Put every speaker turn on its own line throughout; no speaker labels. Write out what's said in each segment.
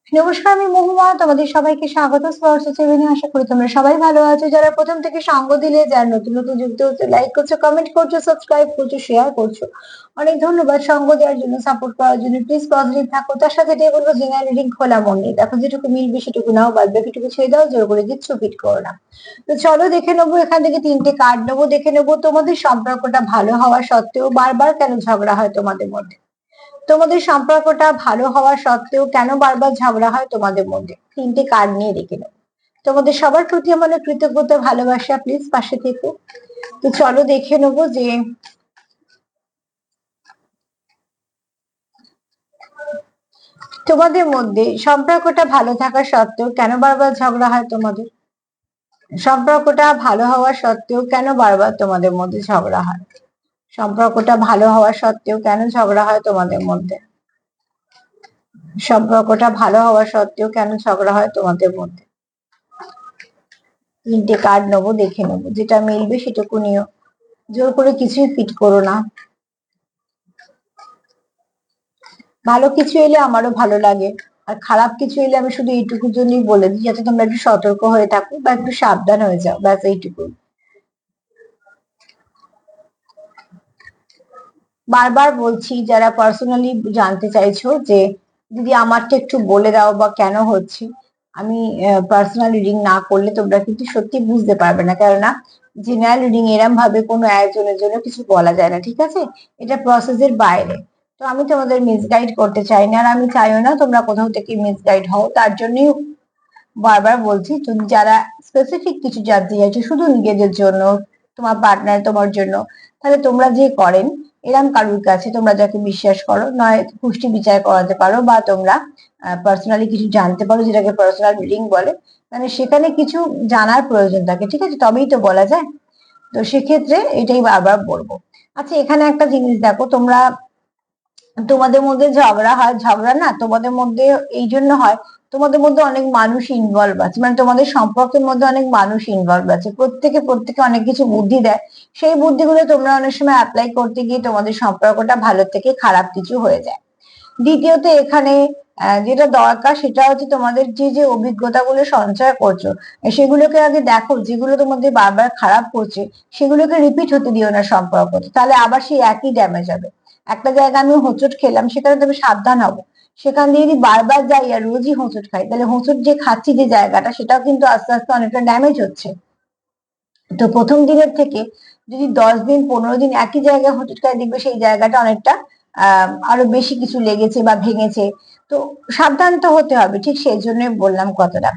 নমস্কার, আমি মহুমা। তোমাদের সবাইকে স্বাগত স্পর্শ সেভেনে। আশা করি তোমরা সবাই ভালো আছো। যারা প্রথম থেকে সঙ্গ দিলে, যারা নতুন নতুন যুক্ত হচ্ছে, লাইক করছো, কমেন্ট করছো, সাবস্ক্রাইব করছো, শেয়ার করছো, অনেক ধন্যবাদ। সঙ্গ দেওয়ার জন্য, সাপোর্ট করার জন্য। প্লিজ পজিটিভ থাকো। তার সাথে এটাই বলবো, জেনারেল রিডিং খোলা মন নিয়ে দেখো। যেটুকু মিলবে সেটুকু নাও, বাদ বাকিটুকু ছেড়ে দাও। জোর করে কিচ্ছু ফিট করো না। তো চলো দেখে নেবো, এখান থেকে তিনটে কার্ড নেবো। দেখে নেবো তোমাদের সম্পর্কটা ভালো হওয়া সত্ত্বেও বারবার কেন ঝগড়া হয় তোমাদের মধ্যে। তোমাদের সম্পর্কটা ভালো হওয়া সত্ত্বেও কেন বারবার ঝগড়া হয় তোমাদের মধ্যে। তিনটে কার্ড নিয়ে দেখে নাও। তোমাদের সবার প্রতি আমার কৃতজ্ঞতা, ভালোবাসা। প্লিজ পাশে থেকো। তো চলো দেখে নেবো যে তোমাদের মধ্যে সম্পর্কটা ভালো থাকা সত্ত্বেও কেন বারবার ঝগড়া হয় তোমাদের। সম্পর্কটা ভালো হওয়া সত্ত্বেও কেন বারবার তোমাদের মধ্যে ঝগড়া হয়। সম্পর্কটা ভালো হওয়া সত্ত্বেও কেন ঝগড়া হয় তোমাদের মধ্যে। সম্পর্কটা ভালো হওয়া সত্ত্বেও কেন ঝগড়া হয় তোমাদের মধ্যে। তিনটে কার্ড নেবো, দেখে নেবো। যেটা মিলবে সেটুকু নিও। জোর করে কিছুই ফিট করো না। ভালো কিছু এলে আমারও ভালো লাগে, আর খারাপ কিছু এলে আমি শুধু এইটুকুর জন্যই বলে দিই, যাতে তোমরা একটু সতর্ক হয়ে থাকো বা একটু সাবধান হয়ে যাও, ব্যাস এইটুকুই। বারবার বলছি, যারা পার্সোনালি জানতে চাইছো যে দিদি আমারটা একটু বলে দাও বা কেন হচ্ছে, আমি পার্সোনাল রিডিং না করলে তোমরা কিন্তু সত্যি বুঝতে পারবে না। কেননা জেনারেল রিডিং এরম ভাবে কোনো একজনের জন্য কিছু বলা যায় না, ঠিক আছে? এটা প্রসেসের বাইরে। তো আমি তোমাদের মিসগাইড করতে চাই না, আর আমি চাইও না তোমরা কোথাও থেকে মিসগাইড হও। তার জন্যই বারবার বলছি, তুমি যারা স্পেসিফিক কিছু জানতে চাইছো শুধু নিজেদের জন্য, তোমার পার্টনার তোমার জন্য, তাহলে তোমরা যে করেন এরম কারুর কাছে তোমরা যাকে বিশ্বাস করো, নয় পুষ্টি বিচার করাতে পারো, বা তোমরা পার্সোনালি কিছু জানতে পারো, যেটাকে পার্সোনাল রিডিং বলে। মানে সেখানে কিছু জানার প্রয়োজন থাকে, ঠিক আছে? তবেই তো বলা যায়। তো সেক্ষেত্রে এটাই বারবার বলবো। আচ্ছা, এখানে একটা জিনিস দেখো, তোমরা তোমাদের মধ্যে ঝগড়া হয়, ঝগড়া না তোমাদের মধ্যে এই জন্য হয়, তোমাদের মধ্যে অনেক মানুষ ইনভলভ আছে, মানে তোমাদের সম্পর্কের মধ্যে অনেক মানুষ ইনভলভ আছে। প্রত্যেকে প্রত্যেকে অনেক কিছু বুদ্ধি দেয়। সেই বুদ্ধিগুলো তোমরা অনেক সময় অ্যাপ্লাই করতে গিয়ে তোমাদের সম্পর্কটা ভালো থেকে খারাপ কিছু হয়ে যায়। দ্বিতীয়ত এখানে যেটা দরকার সেটা হচ্ছে, তোমাদের যে যে অভিজ্ঞতাগুলো সঞ্চয় করছো সেগুলোকে আগে দেখো। যেগুলো তোমাদের বারবার খারাপ করছে সেগুলোকে রিপিট হতে দিও না সম্পর্কতে, তাহলে আবার সেই একই ড্যামেজ হবে। একটা জায়গায় আমি হোঁচট খেলাম, সেখানে তবে সাবধান হবো। সেখান দিয়ে যদি বারবার যাই আর রোজই হোঁচট খাই, তাহলে হোঁচট যে খাচ্ছি যে জায়গাটা, সেটাও কিন্তু আস্তে আস্তে অনেকটা ড্যামেজ হচ্ছে। তো প্রথম দিনের থেকে যদি 10 দিন 15 দিন একই জায়গায় হোঁচট খায়, দেখবে সেই জায়গাটা অনেকটা আরো বেশি কিছু লেগেছে বা ভেঙেছে। তো সাবধান তো হতে হবে, ঠিক সেই জন্যই বললাম কথাটা।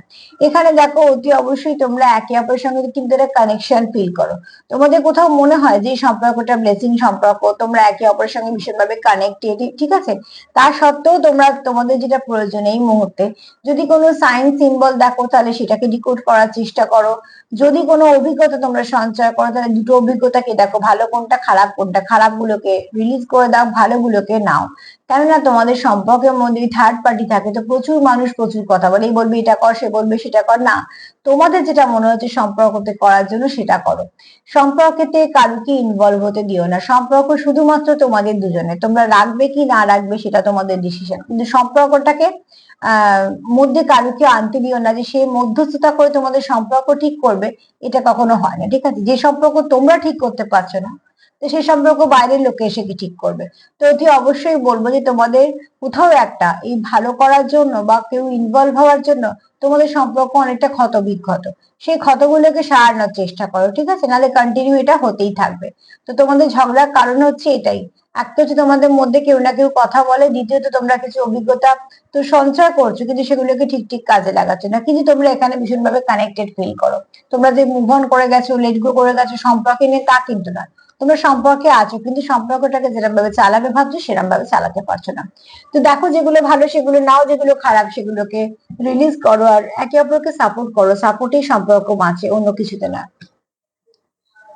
এখানে দেখো, অতি অবশ্যই তোমরা একে অপরের সঙ্গে কিন্তু একটা কানেকশন ফিল করো। তোমাদের কোথাও মনে হয় যে এই সম্পর্কটা ব্লেসিং সম্পর্ক, তোমরা একে অপরের সঙ্গে ভীষণভাবে কানেক্টেড, ঠিক আছে? তা সত্ত্বেও তোমরা তোমাদের যেটা প্রয়োজন এই মুহূর্তে, যদি কোনো সাইন সিম্বল দেখো তাহলে সেটাকে ডিকোড করার চেষ্টা করো। যদি কোনো অভিজ্ঞতা তোমরা সঞ্চয় করো, তাহলে দুটো অভিজ্ঞতাকে দেখো, ভালো কোনটা খারাপ কোনটা। খারাপ গুলোকে রিলিজ করে দাও, ভালো গুলোকে নাও। কেননা তোমাদের সম্পর্কের মধ্যে থার্ড পার্টি থাকে, তো প্রচুর মানুষ প্রচুর কথা বলে, এই বলবে এটা কর, সে বলবে সেটা কর। না, তোমাদের যেটা মনে হচ্ছে সম্পর্কতে করার জন্য সেটা করো। সম্পর্কেতে কারুকে ইনভলভ হতে দিও না। সম্পর্ক শুধুমাত্র তোমাদের দুজনে, তোমরা রাখবে কি না রাখবে সেটা তোমাদের ডিসিশন, কিন্তু সম্পর্কটাকে আহ মধ্যে কারুকে আনতে দিও না, যে সে মধ্যস্থতা করে তোমাদের সম্পর্ক ঠিক করবে। এটা কখনো হয় না, ঠিক আছে? যে সম্পর্ক তোমরা ঠিক করতে পারছো না, তো সেই সম্পর্ক বাইরের লোকে এসে কি ঠিক করবে? তো অতি অবশ্যই বলবো যে তোমাদের কোথাও একটা এই ভালো করার জন্য বা কেউ ইনভলভ হওয়ার জন্য তোমাদের সম্পর্ক অনেকটা ক্ষত বিক্ষত। সেই ক্ষতগুলোকে সারানোর চেষ্টা করো, ঠিক আছে? নাহলে কন্টিনিউ এটা হতেই থাকবে। তো তোমাদের ঝগড়ার কারণ হচ্ছে এটাই। একটা হচ্ছে তোমাদের মধ্যে কেউ না কেউ কথা বলে, দ্বিতীয়ত তোমরা কিছু অভিজ্ঞতা তো সঞ্চয় করছো, কিন্তু সেগুলোকে ঠিক ঠিক কাজে লাগাচ্ছ না। কিন্তু তোমরা এখানে ভীষণভাবে কানেক্টেড ফিল করো। তোমরা যে মুভ অন করে গেছো, লেট গো করে গেছো সম্পর্কে নিয়ে, তা কিন্তু না। তোমরা সম্পর্কে আছো, কিন্তু সম্পর্কটাকে যেরকম ভাবে চালাবে ভাবছো সেরকম ভাবে চালাতে পারছো না। তো দেখো, যেগুলো ভালো সেগুলো নাও, যেগুলো খারাপ সেগুলোকে রিলিজ করো, আর একে অপরকে সাপোর্ট করো। সাপোর্টেই সম্পর্ক বাঁচে, অন্য কিছুতে না।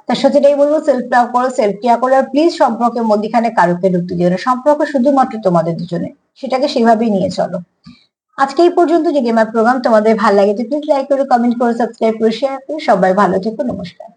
তার সাথে এটাই বলবো, সেলফ লাভ করো, সেলফ কেয়ার করো, আর প্লিজ সম্পর্কের মধ্যখানে কারুকে ঢুকতে দিও না। সম্পর্ক শুধুমাত্র তোমাদের দুজনে, সেটাকে সেভাবেই নিয়ে চলো। আজকে এই পর্যন্ত। যদি আমার প্রোগ্রাম তোমাদের ভালো লাগে তো প্লিজ লাইক করো, কমেন্ট করো, সাবস্ক্রাইব করো, শেয়ার করো। সবাই ভালো থেকো, নমস্কার।